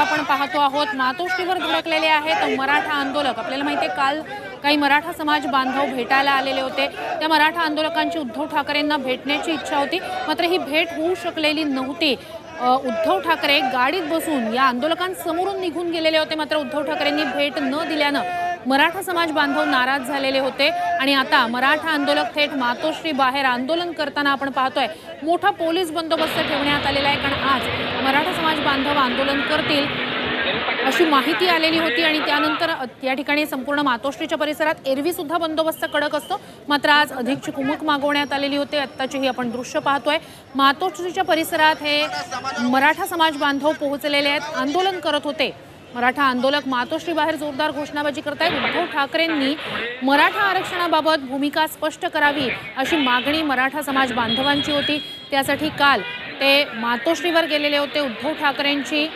आपण पाहतो आहोत, मातोश्रीवर धडकलेले आहेत मराठा आंदोलक। आपल्याला माहिती आहे काल काही मराठा समाज बांधव भेटायला आलेले होते। त्या मराठा आंदोलकांची उद्धव ठाकरेंना भेटण्याची इच्छा होती, मात्र ही भेट होऊ शकलेली नव्हती। उद्धव ठाकरे गाडीत बसून या आंदोलकांसमोरून निघून गेलेले होते, मात्र उद्धव ठाकरेंनी भेट न दिल्यानं मराठा समाज बांधव नाराज झालेले होते आणि आता मराठा आंदोलक थेट मातोश्री बाहेर आंदोलन करताना आपण पाहतोय मोठा पोलीस बंदोबस्त ठेवण्यात आलेला आहे, कारण आज मराठा समाज बांधव आंदोलन करतील अशी माहिती आलेली होती आणि त्यानंतर या ठिकाणी संपूर्ण मातोश्रीच्या परिसरात एरवी सुद्धा बंदोबस्त कडक असतो, मात्र आज अधिकची कुमक मागवण्यात आलेली होती। आत्ताची ही आपण दृश्य पाहतोय, मातोश्रीच्या परिसरात हे मराठा समाज बांधव पोहोचलेले आहेत, आंदोलन करत होते। मराठा आंदोलक मातोश्री बाहेर जोरदार घोषणाबाजी करतायत। उद्धव ठाकरेंनी मराठा आरक्षणाबाबत भूमिका स्पष्ट करावी अशी मागणी मराठा समाज बांधवांची होती, त्यासाठी काल ते मातोश्रीवर गेलेले होते। उद्धव ठाकरेंची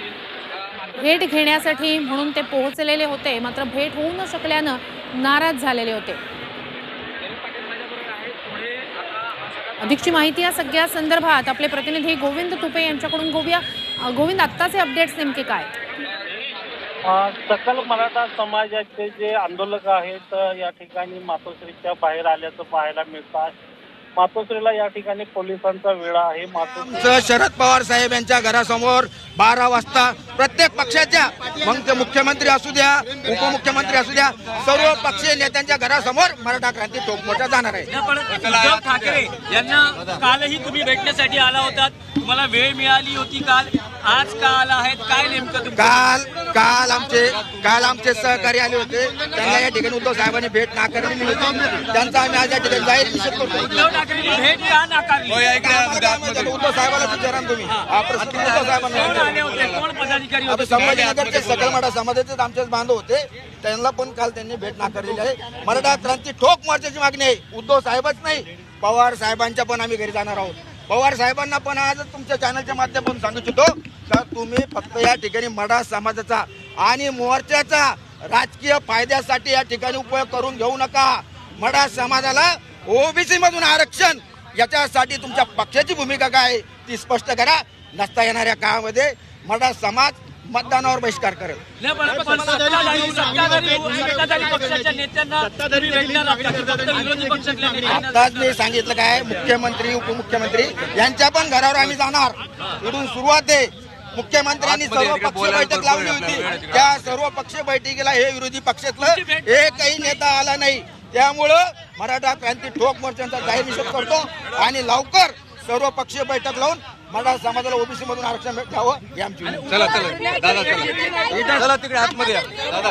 भेट घेण्यासाठी म्हणून ते पोहोचलेले होते, मात्र भेट होऊ न शकल्यानं नाराज झालेले होते। अधिकची माहिती या सगळ्या संदर्भात आपले प्रतिनिधी गोविंद तुपे यांच्याकडून घेऊया। गोविंद, आत्ताचे अपडेट्स नेमके काय? सकल मराठा समाजाचे जे आंदोलक आहेत या ठिकाणी मातोश्रीच्या बाहेर आल्याचं पाहायला मिळतं आहे। मातोश्रीला या ठिकाणी पोलिसांचा वेढा आहे। शरद पवार साहेब यांच्या घरासमोर 12 वाजता प्रत्येक पक्षाच्या, मग ते मुख्यमंत्री असू द्या, उपमुख्यमंत्री असू द्या, सर्व पक्षीय नेत्यांच्या घरासमोर मराठा क्रांती ठोक मोर्चा जाणार आहे। उद्धव ठाकरे यांना कालही तुम्ही भेटण्यासाठी आला होतात, तुम्हाला वेळ मिळाली होती काल, आज का आला आहेत, काय नेमकं? काल आमचे सहकारी आले होते, त्यांना या ठिकाणी उद्धव साहेबांनी भेट नाकारलेली होती, त्यांचा आम्ही आज या ठिकाणी जाहीर निषेध करतो। उद्धव ठाकरेंनी भेट का नाकारली? उद्धव साहेबांना विचारा तुम्ही, उद्धव साहेबांना कोण पदाधिकारी होते? संभाजीनगरचे सकल मराठा समाजाचे आमचे बांधव होते, त्यांना पण काल त्यांनी भेट नाकारलेली आहे। मराठा क्रांती ठोक मोर्चाची मागणी आहे, उद्धव साहेबच नाही, पवार साहेबांच्या पण आम्ही घरी जाणार आहोत। पवार साहेबांना पण आज तुमच्या चॅनलच्या माध्यमातून सांगू इच्छितो तर तुम्ही फक्त या ठिकाणी मराठा समाजाचा आणि मोर्चाचा राजकीय फायद्यासाठी या ठिकाणी उपयोग करून घेऊ नका। मराठा समाजाला ओबीसी मधून आरक्षण याच्यासाठी तुमच्या पक्षाची भूमिका काय ती स्पष्ट करा, नसता येणाऱ्या काळामध्ये मराठा समाज मतदानावर बहिष्कार करेल। आताच मी सांगितलं काय, मुख्यमंत्री उपमुख्यमंत्री यांच्या पण घरावर आम्ही जाणार, इथून सुरुवात आहे। मुख्यमंत्र्यांनी सर्व पक्षीय बैठक लावली होती, त्या सर्व पक्षीय बैठकीला हे विरोधी पक्षातलं एकही नेता आला नाही, त्यामुळं मराठा क्रांती ठोक मोर्चांचा जाहीर निषेध करतो आणि लवकर सर्व पक्षीय बैठक लावून मराठा समाजाला ओबीसी मधून आरक्षण द्यावं ही आमची विनंती। चला दादा, चला तिकडे आतमध्ये या दादा।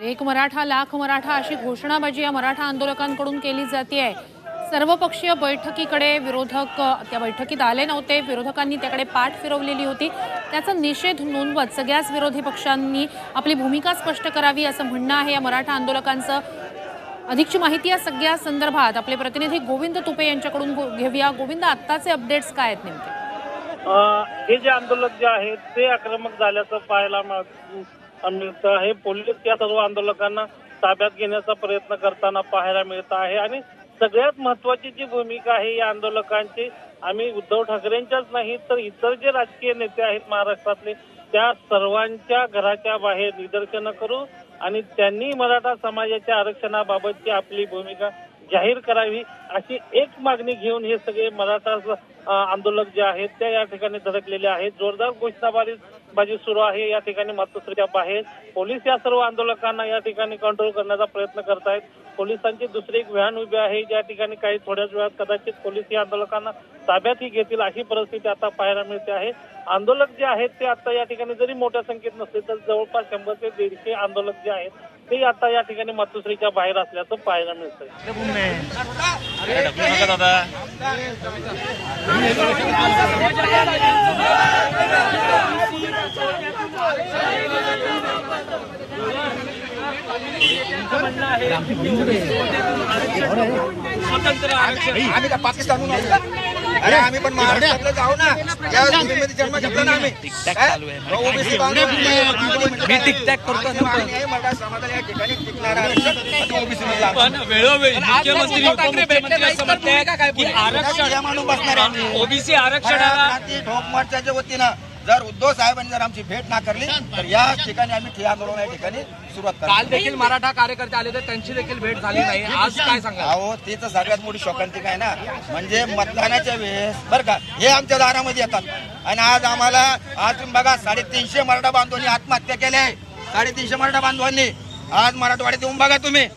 एक मराठा लाख मराठा अशी घोषणाबाजी या मराठा आंदोलकांकडून केली जाते आहे। सर्वपक्षीय बैठकीकडे विरोधक त्या बैठकीत आले नव्हते, विरोधकांनी त्याकडे पाठ फिरवलेली होती, त्याचा निषेध नोंदवत सगळ्याच विरोधी पक्षांनी आपली भूमिका स्पष्ट करावी असं म्हणणं आहे या मराठा आंदोलकांचं। अधिकची माहिती या सगळ्या संदर्भात आपले प्रतिनिधी गोविंद तुपे यांच्याकडून घेऊया। गोविंद, आत्ताचे अपडेट्स काय आहेत नेमके? हे जे आंदोलक जे आहेत ते आक्रमक झाल्याचं पाहायला मिळतं आहे। पोलीस या सर्व आंदोलकांना ताब्यात घेण्याचा प्रयत्न करताना पाहायला मिळत आहे आणि सगळ्यात महत्वाची जी भूमिका आहे या आंदोलकांची, आम्ही उद्धव ठाकरेंच्याच नाही तर इतर जे राजकीय नेते आहेत महाराष्ट्रातले त्या सर्वांच्या घराच्या बाहेर निदर्शनं करू आणि त्यांनी मराठा समाजाच्या आरक्षणाबाबतची आपली भूमिका जाहीर करावी अशी एक मागणी घेऊन हे सगळे मराठा आंदोलक जे आहेत ते या ठिकाणी धडकलेले आहेत। जोरदार घोषणाबाजी सुरू आहे या ठिकाणी मातोश्रीच्या बाहेर। पोलीस या सर्व आंदोलकांना या ठिकाणी कंट्रोल करण्याचा प्रयत्न करत आहेत। पोलिसांची दुसरी एक व्हॅन उभी आहे, ज्या ठिकाणी काही थोड्याच वेळात कदाचित पोलीस या आंदोलकांना ताब्यातही घेतील अशी परिस्थिती आता पाहायला मिळते आहे। आंदोलक जे आहेत ते आता या ठिकाणी जरी मोठ्या संख्येत नसले तर जवळपास 100 ते 150 आंदोलक जे आहेत ते आता या ठिकाणी मातोश्रीच्या बाहेर असल्याचं पाहायला मिळतंय। स्वतंत्र आरक्षण आम्ही पाकिस्तानहून अरे आम्ही पण महाराष्ट्रातलं जाऊ ना, या भूमीमध्ये जन्म घेतला ना आम्ही. ओबीसी बांधव मी टिकटॅक करतो ना. मराठा समाजाला या ठिकाणी टिकणारा आरक्षण ओबीसी मध्ये पण वेळोवेळी मुख्यमंत्री उपमुख्यमंत्री असं म्हणतात की आरक्षण माणूस बसणार आहे. ओबीसी आरक्षणाला क्रांती ठोक मोर्चाच्या वतीनं जर उद्धव साहेबांनी जर आमची भेट नाकारली तर या ठिकाणी आम्ही ठिय्या आंदोलन या ठिकाणी सुरुवात काल करतो. देखील मराठा कार्यकर्ते आले होते, त्यांची देखील भेट झाली नाही. आज काय सांगा? अहो ते तर सगळ्यात मोठी शोकांतिका आहे ना. म्हणजे मतदानाच्या वेळेस बरं का हे आमच्या दारामध्ये येतात आणि आज आम्हाला आज तुम्ही बघा 350 मराठा बांधवांनी आत्महत्या केल्या आहे. 350 मराठा बांधवांनी आज मराठवाड्यात येऊन बघा तुम्ही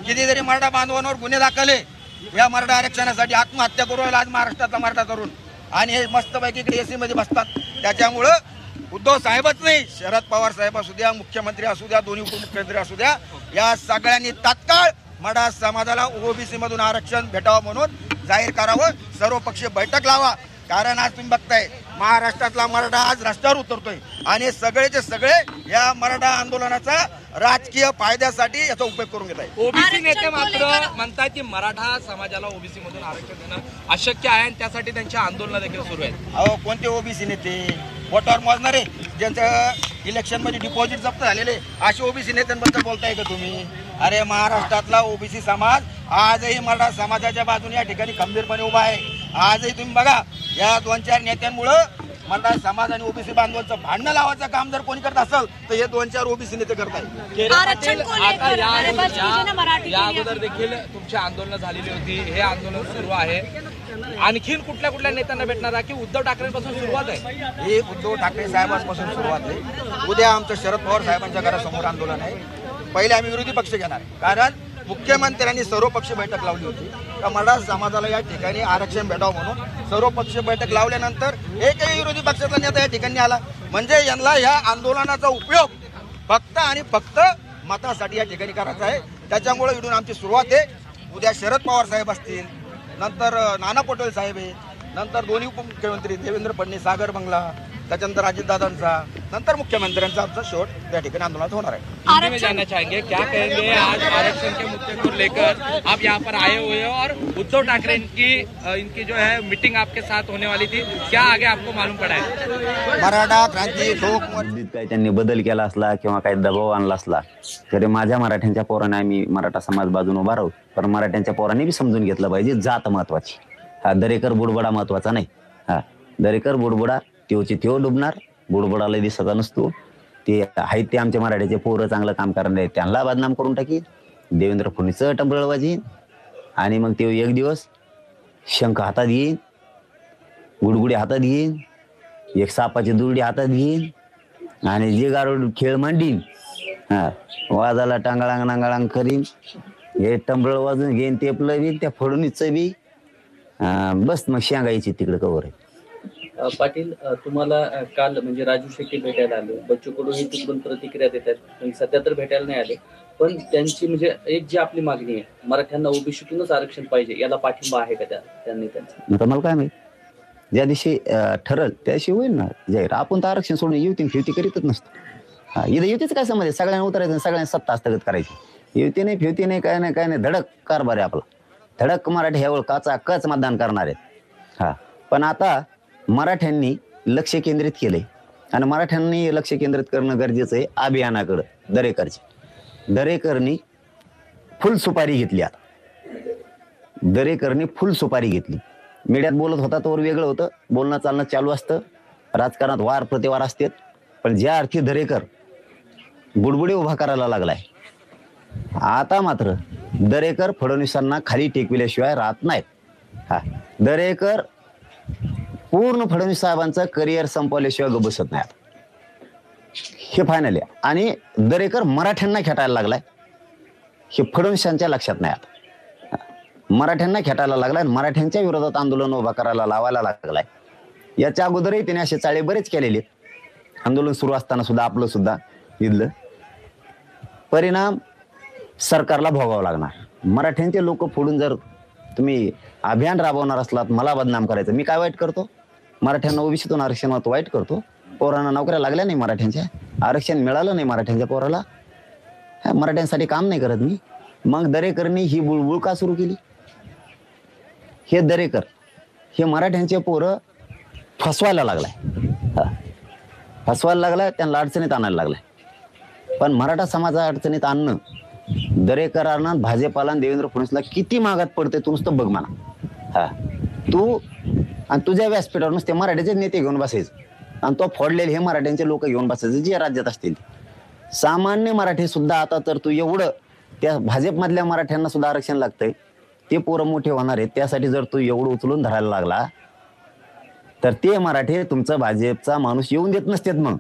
कितीतरी मराठा बांधवांवर गुन्हे दाखल आहे या मराठा आरक्षणासाठी. आत्महत्या करू राहिला आज महाराष्ट्रातला मराठा तरुण आणि हे मस्तपैकी इकडे एसी मध्ये बसतात. त्याच्यामुळं उद्धव साहेबच नाही, शरद पवार साहेब असू द्या, मुख्यमंत्री असू द्या, दोन्ही उपमुख्यमंत्री असू द्या, या सगळ्यांनी तात्काळ मराठा समाजाला ओबीसी मधून आरक्षण भेटावं म्हणून जाहीर करावं, सर्वपक्षीय बैठक लावा. कारण आज तुम्ही बघताय महाराष्ट्रातला मराठा आज रस्त्यावर उतरतोय आणि सगळेचे सगळे या मराठा आंदोलनाचा राजकीय फायद्यासाठी याचा उपयोग करून घेत आहे. ओबीसी नेते मात्र म्हणतात की मराठा समाजाला ओबीसी मधून आरक्षण देणं अशक्य आहे आणि त्यासाठी त्यांची आंदोलन देखील सुरू आहेत. अहो कोणते ओबीसी नेते वोटावर मोजणारे ज्यांचं इलेक्शन मध्ये डिपॉझिट जप्त झालेले असे ओबीसी नेत्यांबद्दल बोलताय का तुम्ही? अरे महाराष्ट्रातला ओबीसी समाज आजही मराठा समाजाच्या बाजूने या ठिकाणी खंबीरपणे उभा आहे. आजही तुम्ही बघा या 2-4 नेत्यांमुळं मराठा समाज आणि ओबीसी बांधवांचं भांडणं लावायचं काम जर कोणी करत असेल तर हे 2-4 ओबीसी नेते करताय. आता या अगोदर देखील तुमची आंदोलन झालेली होती, हे आंदोलन सुरू आहे. आणखीन कुठल्या कुठल्या नेत्यांना भेटणार आहे की उद्धव ठाकरेंपासून सुरुवात आहे? हे उद्धव ठाकरे साहेबांपासून सुरुवात आहे. उद्या आमचं शरद पवार साहेबांच्या घरासमोर आंदोलन आहे. पहिले आम्ही विरोधी पक्ष घेणार आहे कारण मुख्यमंत्र्यांनी सर्वपक्षीय बैठक लावली होती का मराठा समाजाला या ठिकाणी आरक्षण भेटावं म्हणून. सर्वपक्षीय बैठक लावल्यानंतर एकही विरोधी पक्षाचा नेता या ठिकाणी आला म्हणजे यांना या आंदोलनाचा उपयोग फक्त आणि फक्त मतासाठी या ठिकाणी करायचा आहे. त्याच्यामुळे इथून आमची सुरुवात आहे. उद्या शरद पवार साहेब असतील, नंतर नाना पटोले साहेब आहे, नंतर दोन्ही उपमुख्यमंत्री देवेंद्र फडणवीस, सागर बंगला, त्याच्यानंतर अजितदादांचा, नंतर मुख्यमंत्र्यांचा आमचा शेवट त्या ठिकाणी आंदोलनात होणार आहे. हिंदी में जानना चाहेंगे क्या कहेंगे आज आरक्षण के मुद्दे को लेकर आप यहाँ पर आए हुए हो और उद्धव ठाकरे इनकी जो है मीटिंग आपके साथ होने वाली थी, क्या आगे आपको मालूम पड़ा है? मराठा क्रांती ठोक काही त्यांनी बदल केला असला किंवा काही दबाव आणला असला तरी माझ्या मराठ्यांच्या पोराने आम्ही मराठा समाज बाजून उभा राहू. पण मराठ्यांच्या पोरांनी बी समजून घेतलं पाहिजे जात महत्वाची. हा दरेकर बुडबुडा महत्वाचा नाही. हा दरेकर बुडबुडा तेवची तेव डुबणार, बुडबुडाला दिसता नसतो. ते आहेत ते आमच्या मराठ्याचे पोरं चांगलं काम करणारे त्यांना बदनाम करून टाकी. देवेंद्र फडणवीसचं टंबळ वाजीन आणि मग ते एक दिवस शंख हातात घेईन, गुडगुडी हातात घेईन, एक सापाची दुरडी हातात घेईन आणि जे गारोड खेळ मांडीन. हा वाजाला टांगळांग नांगळांग करीन, हे टंबळ वाजून घेईन, तेपलं बी त्या फडणवीसचं बी बस मग शेंगायची तिकडे कवर आहे. पाटील तुम्हाला काल म्हणजे राजू शेट्टी भेटायला आले, बच्चू कडू ही तिकडून प्रतिक्रिया देतात. सध्या तर भेटायला नाही आले पण त्यांची म्हणजे एक जी आपली मागणी आहे मराठ्यांना ओबीसीतूनच आरक्षण पाहिजे याला पाठिंबा आहे का त्यांनी त्यांचा? आता मला काय माहित, ज्या दिवशी ठरल त्या दिवशी होईल ना जाहीर. आपण तर आरक्षण सोडून युती फिवती करीतच नसतो. हा इथं युतीच काय समज सगळ्यांना उतरायचं, सगळ्यांना सत्ता हस्तगत करायची. युती नाही फिवती नाही काय नाही धडक कारभार आहे आपला. धडक मराठी ह्यावेळ काचा कच मतदान करणार आहेत. हा पण आता मराठ्यांनी लक्ष केंद्रित केलंय आणि मराठ्यांनी लक्ष केंद्रित करणं गरजेचं आहे अभियानाकडं. दरेकरनी फुल सुपारी घेतली. आता दरेकरनी फुल सुपारी घेतली. मीडियात बोलत होता तोवर वेगळं होतं, बोलणं चालणं चालू असतं, राजकारणात वार प्रतिवार असतात. पण ज्या अर्थी दरेकर बुडबुडे उभा करायला लागलाय आता मात्र दरेकर फडणवीसांना खाली टेकविल्याशिवाय राहत नाहीत. हा दरेकर पूर्ण फडणवीस साहेबांचं करिअर संपवल्याशिवाय ग बसत नाही. हे फायनल आहे. आणि दरेकर मराठ्यांना खेटायला लागलाय हे फडणवीसांच्या लक्षात नाही. आता मराठ्यांना खेटायला लागलाय, मराठ्यांच्या विरोधात आंदोलन उभा करायला लावायला लागलाय. याच्या अगोदरही त्याने असे चाळे बरेच केलेले. आंदोलन सुरू असताना सुद्धा आपलं सुद्धा इथलं परिणाम सरकारला भोगावं लागणार. मराठ्यांचे लोक फोडून जर तुम्ही अभियान राबवणार असलात मला बदनाम करायचं, मी काय वाईट करतो? मराठ्यांना ओबीसीतून आरक्षण वाईट करतो? पोरांना नोकऱ्या लागल्या नाही, मराठ्यांच्या आरक्षण मिळालं नाही मराठ्यांच्या पोराला, मराठ्यांसाठी काम नाही करत मी. मग दरेकरनी ही बुळबुळ का सुरू केली? हे दरेकर हे मराठ्यांचे पोरं फसवायला लागलाय. फसवायला लागलाय, त्यांना अडचणीत आणायला लागलाय. पण मराठा समाजा अडचणीत आणणं दरेकरांना, भाजपाला आणि देवेंद्र फडणवीसला किती मागात पडते तू नुसतं बघ म्हणा. तू आणि तुझ्या व्यासपीठावर नुसते मराठ्याचे नेते घेऊन बसायचं आणि तो फोडलेले हे मराठ्यांचे लोक घेऊन बसायचे जे राज्यात असतील. सामान्य मराठी सुद्धा आता तर तू एवढं त्या भाजपमधल्या मराठ्यांना सुद्धा आरक्षण लागतंय, ते पोरं मोठे होणार आहेत, त्यासाठी जर तू एवढं उचलून धरायला लागला तर ते मराठी तुमचा भाजपचा माणूस येऊन देत नसतेत. मग